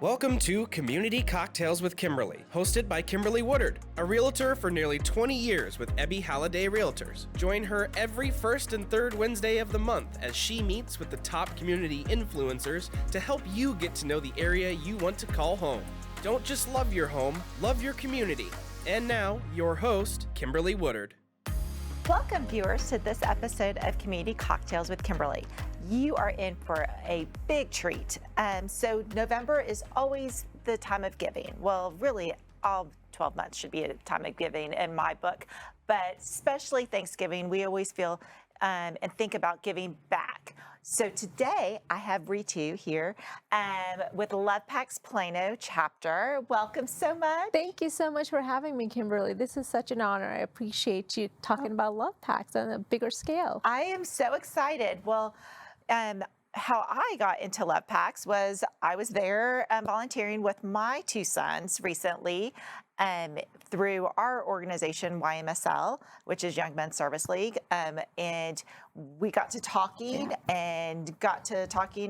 Welcome to Community Cocktails with Kimberly, hosted by Kimberly Woodard, a realtor for nearly 20 years with Ebby Halliday Realtors. Join her every first and third Wednesday of the month as she meets with the top community influencers to help you get to know the area you want to call home. Don't just love your home, love your community. And now, your host, Kimberly Woodard. Welcome, viewers, to this episode of Community Cocktails with Kimberly. You are in for a big treat. So November is always the time of giving. Well, really, all 12 months should be a time of giving in my book, but especially Thanksgiving, we always feel and think about giving back. So today I have Ritu here with LOVEPACSPLANO chapter. Welcome so much. Thank you so much for having me, Kimberly. This is such an honor. I appreciate you talking about love packs on a bigger scale. I am so excited. Well, how I got into LOVEPACS was I was there volunteering with my two sons recently through our organization, YMSL, which is Young Men's Service League. And we got to talking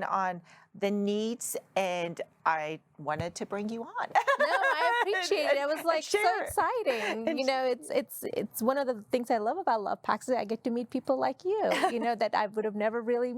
on the needs, and I wanted to bring you on. No, I appreciate it. It was like so exciting. You know, it's one of the things I love about LOVEPACS is I get to meet people like you, you know, that I would have never really,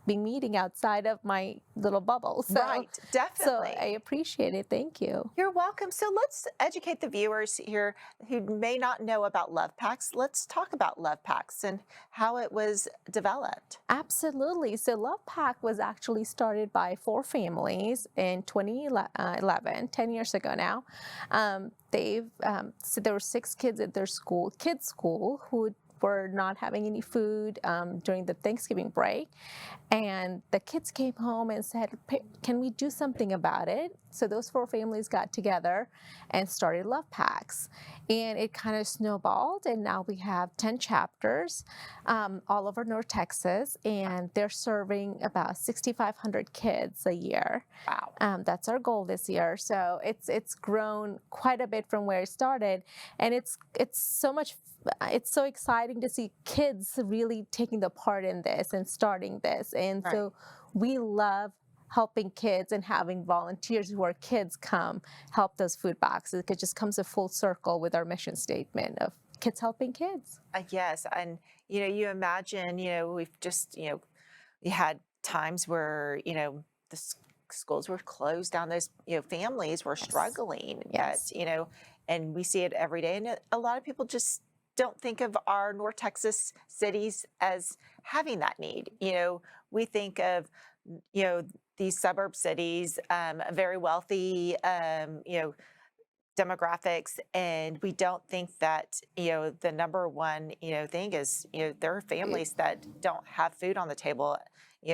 been meeting outside of my little bubble. So, right, definitely. So I appreciate it. Thank you. You're welcome. So let's educate the viewers here who may not know about LOVEPACS. Let's talk about LOVEPACS and how it was developed. Absolutely. So LOVEPAC was actually started by 4 families in 2011, 10 years ago now. So there were 6 kids at their kids' school who were not having any food during the Thanksgiving break. And the kids came home and said, can we do something about it? So those 4 families got together and started LOVEPACS. And it kind of snowballed, and now we have 10 chapters all over North Texas, and they're serving about 6,500 kids a year. Wow. That's our goal this year. So it's grown quite a bit from where it started, and it's so exciting to see kids really taking the part in this and starting this. And right. So we love helping kids and having volunteers who are kids come help those food boxes. It just comes a full circle with our mission statement of kids helping kids. Yes. And, you imagine, we've just, we had times where, the schools were closed down. Those, families were struggling. Yes. And we see it every day. And a lot of people just don't think of our North Texas cities as having that need. We think of, these suburb cities, very wealthy, demographics, and we don't think that, the number one, thing is, there are families that don't have food on the table,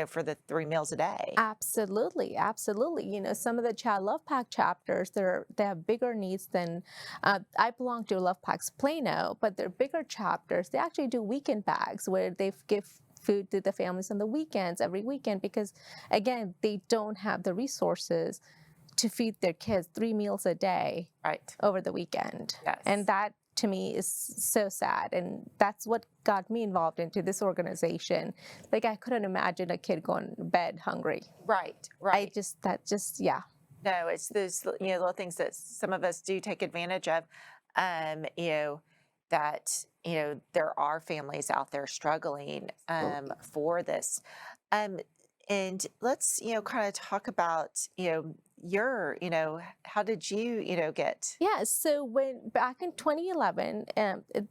for the 3 meals a day. Absolutely, absolutely. Some of the Child LOVEPAC chapters, they have bigger needs than, I belong to LOVEPACSPLANO, but they're bigger chapters. They actually do weekend bags where they give food to the families on the weekends, every weekend, because again, they don't have the resources to feed their kids 3 meals a day over the weekend. Yes. And that to me is so sad. And that's what got me involved into this organization. Like I couldn't imagine a kid going to bed hungry. Right. Yeah. No, it's those, little things that some of us do take advantage of, that, there are families out there struggling for this. And let's, kind of talk about, how did you, get? Yeah, so back in 2011,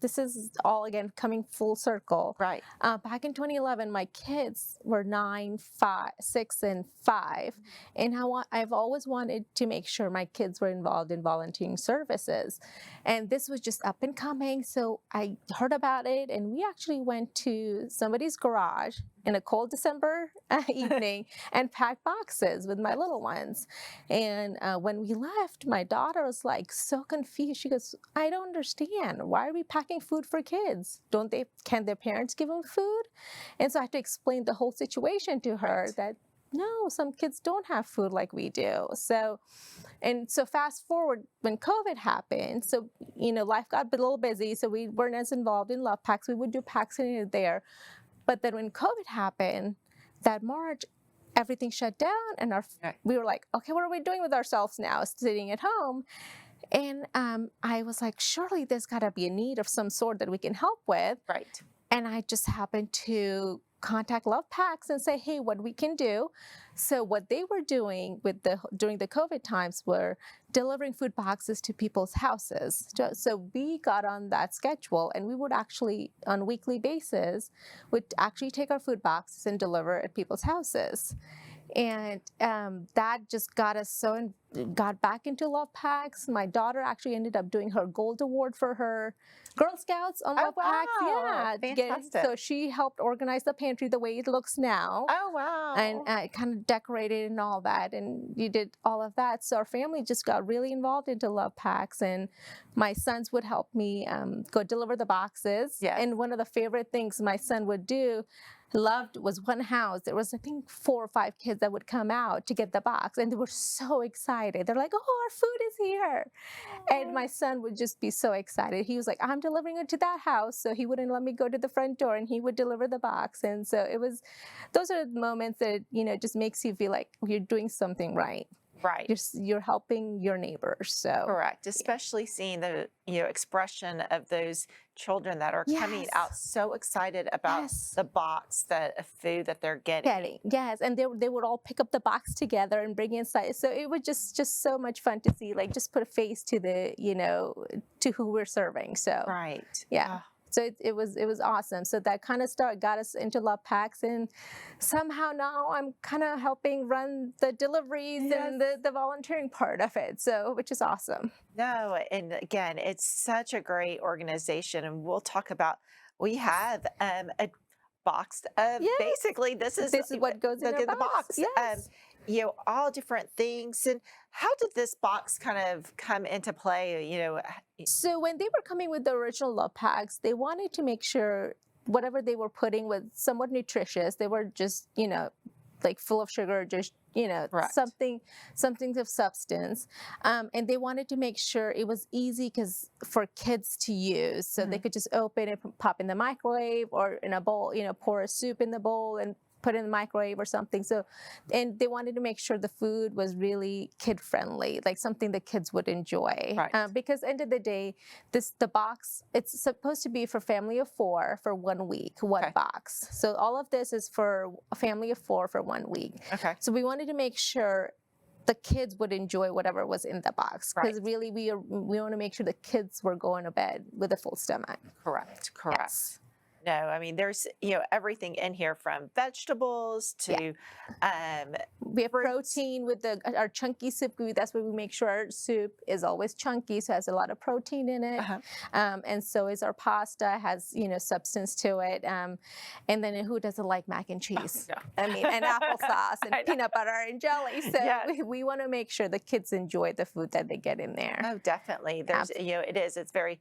this is all again coming full circle. Right. Back in 2011, my kids were 9, 5, 6, and 5, and I've always wanted to make sure my kids were involved in volunteering services, and this was just up and coming. So I heard about it, and we actually went to somebody's garage in a cold December evening and packed boxes with my little ones. And when we left, my daughter was like so confused. She goes, I don't understand. Why are we packing food for kids? Can their parents give them food? And so I had to explain the whole situation to her that no, some kids don't have food like we do. So fast forward when COVID happened, so, life got a little busy. So we weren't as involved in LOVEPACS. We would do packs in there. But then when COVID happened, that March, everything shut down, and we were like, okay, what are we doing with ourselves now, sitting at home? And I was like, surely there's got to be a need of some sort that we can help with. Right. And I just happened to contact Lovepacs and say, hey, what we can do. So what they were doing during the COVID times were delivering food boxes to people's houses. So we got on that schedule, and we would actually, on a weekly basis, would actually take our food boxes and deliver at people's houses. And that just got us got back into Lovepacs. My daughter actually ended up doing her gold award for her Girl Scouts on Lovepacs. Wow. Yeah, Fantastic. so she helped organize the pantry the way it looks now. Oh, wow. And kind of decorated and all that, and you did all of that. So our family just got really involved into Lovepacs, and my sons would help me go deliver the boxes. Yes. And one of the favorite things my son would do, was one house. There was, I think, 4 or 5 kids that would come out to get the box, and they were so excited. They're like, oh, our food is here. And my son would just be so excited. He was like, I'm delivering it to that house. So he wouldn't let me go to the front door, and he would deliver the box. And so those are the moments that, just makes you feel like you're doing something right. Right. You're helping your neighbors. So Correct. Especially seeing the expression of those children that are coming out so excited about the box of food that they're getting. Yes, and they would all pick up the box together and bring it inside. So it was just so much fun to see, like, just put a face to to who we're serving. So Right. Yeah. So it was awesome. So that kind of got us into Lovepacs, and somehow now I'm kind of helping run the deliveries and the volunteering part of it. So, which is awesome. No, and again, it's such a great organization, and we'll talk about. We have a box of basically this is what goes in the box. Yes. All different things. And how did this box kind of come into play? So when they were coming with the original Lovepacs, they wanted to make sure whatever they were putting was somewhat nutritious. They were just, like full of sugar, just, something of substance. And they wanted to make sure it was easy for kids to use. So they could just open it, pop in the microwave or in a bowl, pour a soup in the bowl and put it in the microwave or something. So, and they wanted to make sure the food was really kid friendly, like something the kids would enjoy. Right. Because end of the day, the box, it's supposed to be for family of 4 for 1 week, one box. So all of this is for a family of 4 for 1 week. Okay. So we wanted to make sure the kids would enjoy whatever was in the box, because really we want to make sure the kids were going to bed with a full stomach. Correct. Yes. No, I mean, there's, everything in here from vegetables to, we have protein with our chunky soup. That's why we make sure our soup is always chunky, so it has a lot of protein in it. And so is our pasta, has, substance to it. And then who doesn't like mac and cheese? I mean, and applesauce and peanut butter and jelly. So we want to make sure the kids enjoy the food that they get in there. Oh, definitely. There's, it's very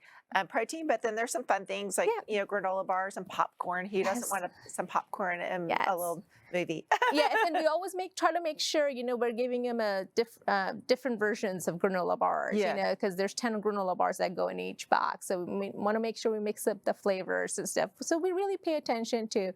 protein, but then there's some fun things like, granola bars and popcorn. Who doesn't want some popcorn and a little movie? And we always try to make sure, we're giving them different versions of granola bars, because there's 10 granola bars that go in each box. So we want to make sure we mix up the flavors and stuff. So we really pay attention to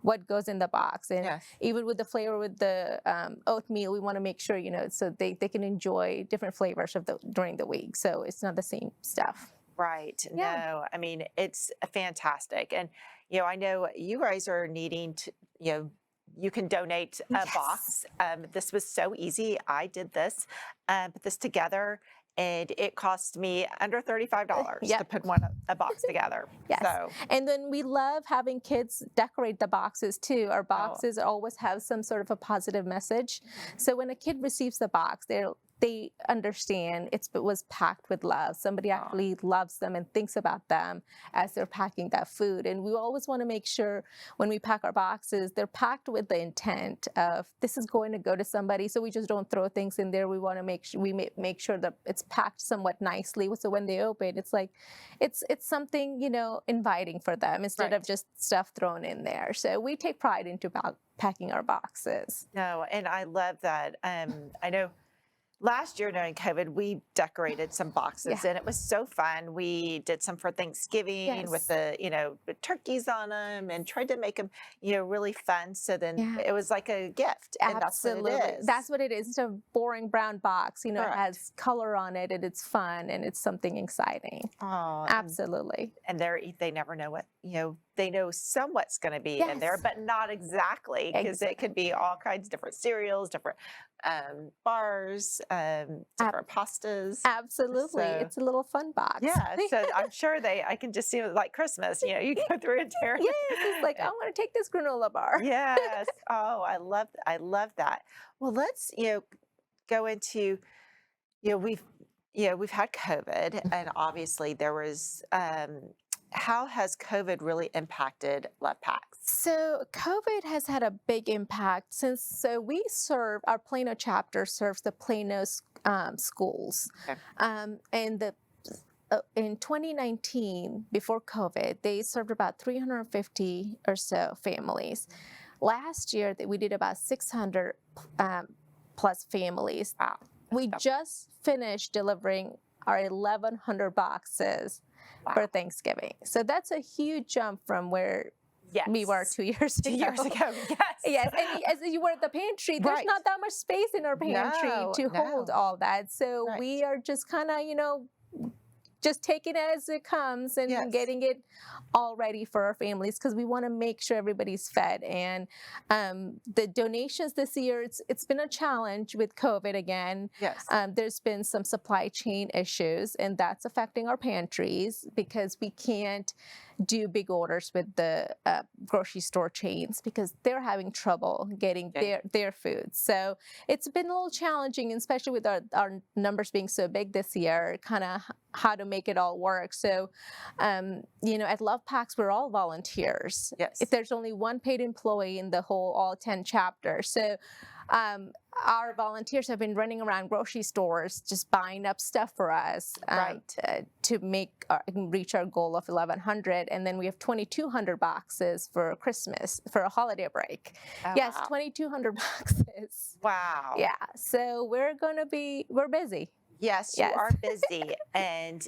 what goes in the box. And even with the flavor with the oatmeal, we want to make sure, so they can enjoy different flavors during the week. So it's not the same stuff. Right. No, I mean, it's fantastic. And, I know you guys are needing to, you can donate a box. This was so easy. I did this, put this together, and it cost me under $35 to put a box together. So. And then we love having kids decorate the boxes too. Our boxes always have some sort of a positive message. So when a kid receives the box, they understand it was packed with love. Somebody actually loves them and thinks about them as they're packing that food. And we always want to make sure when we pack our boxes, they're packed with the intent of this is going to go to somebody. So we just don't throw things in there. We want to make sure make sure that it's packed somewhat nicely. So when they open, it's like it's something inviting for them instead of just stuff thrown in there. So we take pride into packing our boxes. No, and I love that. I know. last year during COVID, we decorated some boxes and it was so fun. We did some for Thanksgiving with the, the turkeys on them and tried to make them, really fun. So then it was like a gift. And Absolutely. that's what it is. That's what it is. It's a boring brown box, it Correct. has color on it and it's fun and it's something exciting. Oh, Absolutely. And they never know what, they know somewhat's going to be in there, but not exactly, because it could be all kinds of different cereals, different bars, different pastas. Absolutely. So, it's a little fun box. Yeah. So I'm sure I can just see it like Christmas, you go through and tear it. Yes, it's like, I want to take this granola bar. Yes. Oh, I love that. Well, let's, go into, we've had COVID, and obviously there was, how has COVID really impacted Lovepacs? So COVID has had a big impact we serve, our Plano chapter serves the Plano schools. Okay. In 2019, before COVID, they served about 350 or so families. Last year, we did about 600 plus families. Wow. We just finished delivering our 1,100 boxes for Thanksgiving. So that's a huge jump from where we were 2 years ago. 2 years ago, yes. Yes, and as you were at the pantry, there's not that much space in our pantry to hold all that. So we are just kind of, just taking it as it comes and getting it all ready for our families, because we want to make sure everybody's fed. And the donations this year, it's been a challenge with COVID again. Yes. There's been some supply chain issues, and that's affecting our pantries because we can't do big orders with the grocery store chains because they're having trouble getting their food. So it's been a little challenging, especially with our numbers being so big this year, kind of how to make it all work. So, at Lovepacs, we're all volunteers. Yes. If there's only one paid employee in the whole all 10 chapters. So our volunteers have been running around grocery stores just buying up stuff for us to reach our goal of 1,100. And then we have 2,200 boxes for Christmas, for a holiday break. Oh, yes, wow. 2,200 boxes. Wow. Yeah, so we're busy. Yes, you are busy. And,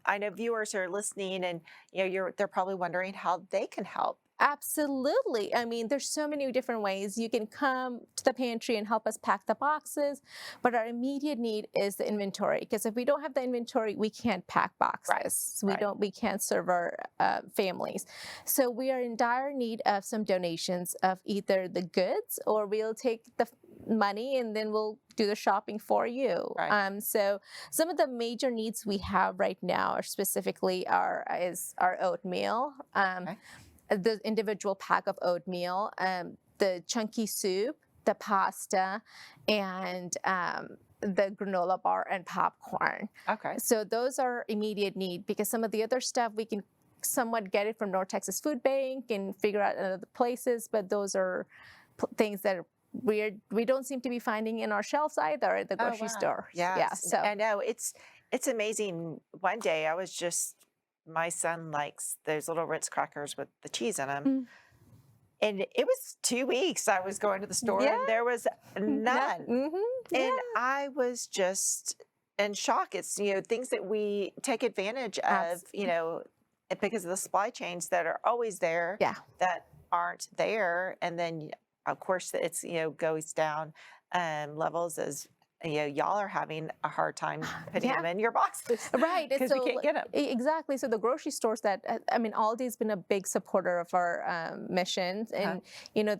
I know viewers are listening and, they're probably wondering how they can help. Absolutely. I mean, there's so many different ways. You can come to the pantry and help us pack the boxes, but our immediate need is the inventory, because if we don't have the inventory, we can't pack boxes. We can't serve our families. So we are in dire need of some donations of either the goods, or we'll take the money and then we'll do the shopping for you. So some of the major needs we have right now are specifically is our oatmeal. The individual pack of oatmeal, the chunky soup, the pasta, and the granola bar and popcorn. Okay. So those are immediate need, because some of the other stuff we can somewhat get it from North Texas Food Bank and figure out in other places, but those are things that we don't seem to be finding in our shelves either at the grocery store. Yes. Yeah. So I know it's amazing. One day my son likes those little Ritz crackers with the cheese in them. And it was 2 weeks I was going to the store and there was none. And I was just in shock. It's, things that we take advantage of, because of the supply chains that are always there that aren't there. And then, of course, it's, goes down levels as y'all are having a hard time putting them in your boxes. Right. Because we can't get them. Exactly. So the grocery stores Aldi's been a big supporter of our mission. And,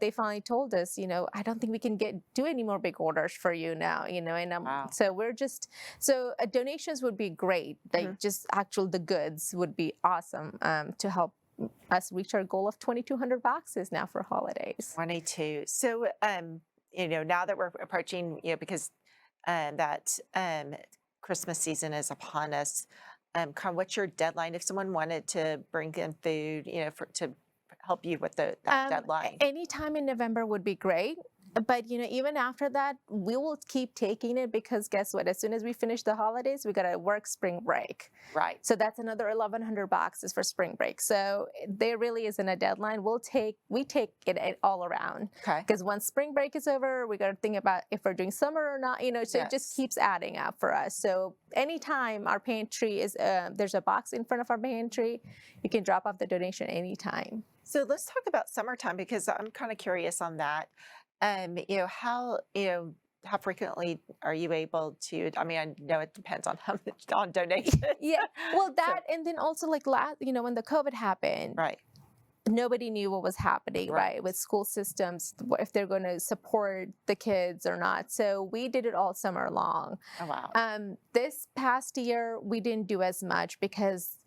they finally told us, I don't think we can do any more big orders for you now, and so donations would be great. Like just the goods would be awesome to help us reach our goal of 2,200 boxes now for holidays. 22. So, now that we're approaching, because that Christmas season is upon us, what's your deadline if someone wanted to bring in food, to help you with that deadline? Anytime in November would be great. But even after that, we will keep taking it because guess what? As soon as we finish the holidays, we gotta work spring break. Right. So that's another 1,100 boxes for spring break. So there really isn't a deadline. We take it all around. Okay. Because once spring break is over, we gotta think about if we're doing summer or not. So it just keeps adding up for us. So anytime our pantry is, there's a box in front of our pantry, you can drop off the donation anytime. So let's talk about summertime because I'm kind of curious on that. How frequently are you able to? I mean, I know it depends on how much on donation. Yeah, well, and then also like when the COVID happened, Right. nobody knew what was happening, right, with school systems, if they're going to support the kids or not. So we did it all summer long. Oh, wow. This past year, we didn't do as much because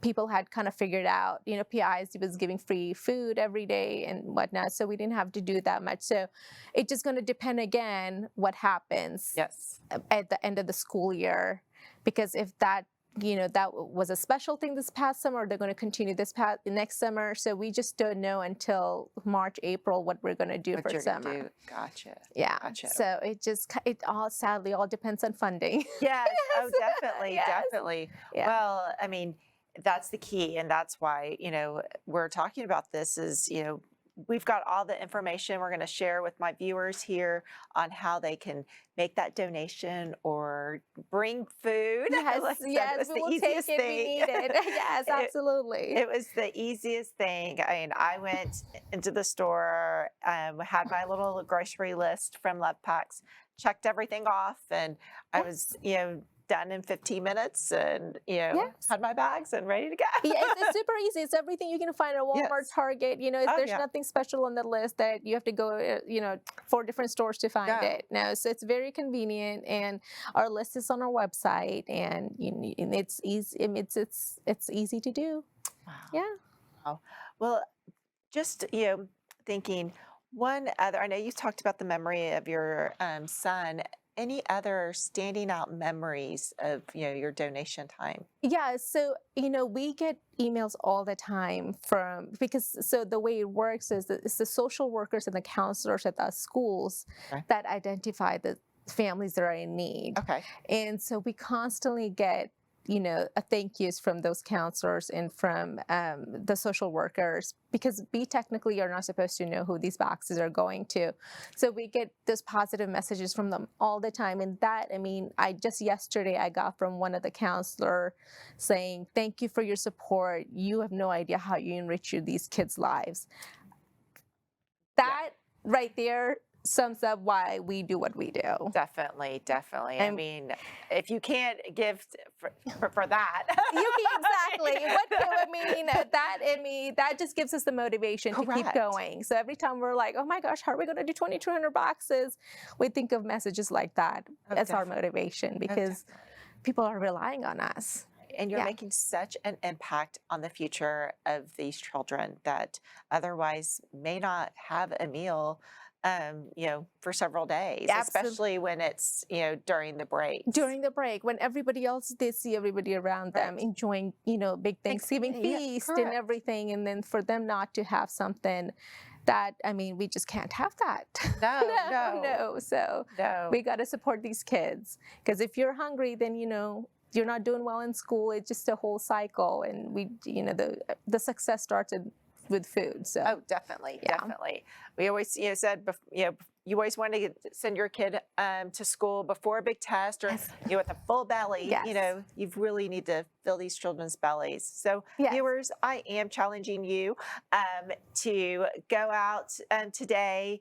people had kind of figured out, PIs was giving free food every day and whatnot. So we didn't have to do that much. So it's just going to depend again what happens Yes. at the end of the school year. Because if that was a special thing this past summer, they're going to continue next summer. So we just don't know until March, April what we're going to do for summer. Gotcha. Yeah. Gotcha. So it all sadly all depends on funding. Yes. Oh, definitely. Yes. Definitely. Yeah. Well, I mean, that's the key. And that's why, we're talking about this is, we've got all the information we're going to share with my viewers here on how they can make that donation or bring food. Yes, Like I said, yes, it was we the will easiest take it. thing. We need it. Yes, absolutely. It was the easiest thing. I mean, I went into the store, had my little grocery list from Lovepacs, checked everything off, and I was, done in 15 minutes and, had my bags and ready to go. Yeah, it's super easy. It's everything you can find at Walmart, Yes. Target. There's nothing special on the list that you have to go, 4 different stores to find it. No, so it's very convenient, and our list is on our website, and it's easy. It's easy to do. Wow. Yeah. Wow. Well, just thinking one other. I know you talked about the memory of your son. Any other standing out memories of your donation time? Yeah, so we get emails all the time so the way it works is that it's the social workers and the counselors at the schools that identify the families that are in need. Okay. And so we constantly get a thank yous from those counselors and from the social workers, because we technically are not supposed to know who these boxes are going to. So we get those positive messages from them all the time. And that, yesterday I got from one of the counselors saying, thank you for your support. You have no idea how you enrich these kids' lives. That right there sums up why we do what we do. Definitely. I mean, if you can't give for that, you can exactly. That just gives us the motivation to keep going. So every time we're like, oh my gosh, how are we going to do 2,200 boxes? We think of messages like that as our motivation, because people are relying on us. And you're making such an impact on the future of these children that otherwise may not have a meal for several days, especially when it's, during the break. During the break, when everybody else, they see everybody around them enjoying, big Thanksgiving feast and everything. And then for them not to have something that, we just can't have that. No. So we got to support these kids, because if you're hungry, then, you're not doing well in school. It's just a whole cycle. And the success starts with food. So definitely. We always said you always want to send your kid to school before a big test, or with a full belly. You really need to fill these children's bellies. So viewers, I am challenging you to go out today,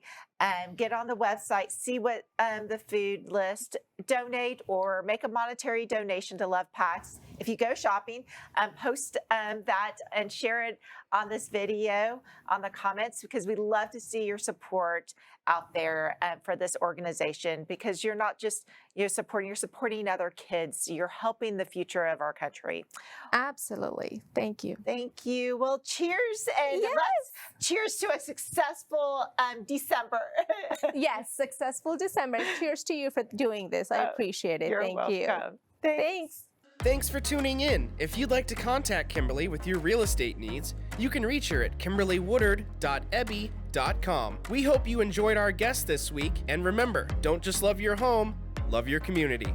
get on the website, see what the food list, donate or make a monetary donation to Lovepacs. If you go shopping, post that and share it on this video on the comments, because we love to see your support out there for this organization, because you're not just you're supporting other kids. You're helping the future of our country. Absolutely. Thank you. Thank you. Well, cheers, and cheers to a successful December. Yes, successful December. Cheers to you for doing this. I appreciate it. You're Thank welcome. you. Thanks. Thanks for tuning in. If you'd like to contact Kimberly with your real estate needs, you can reach her at kimberlywoodard.ebby.com. We hope you enjoyed our guest this week, and remember, don't just love your home, love your community.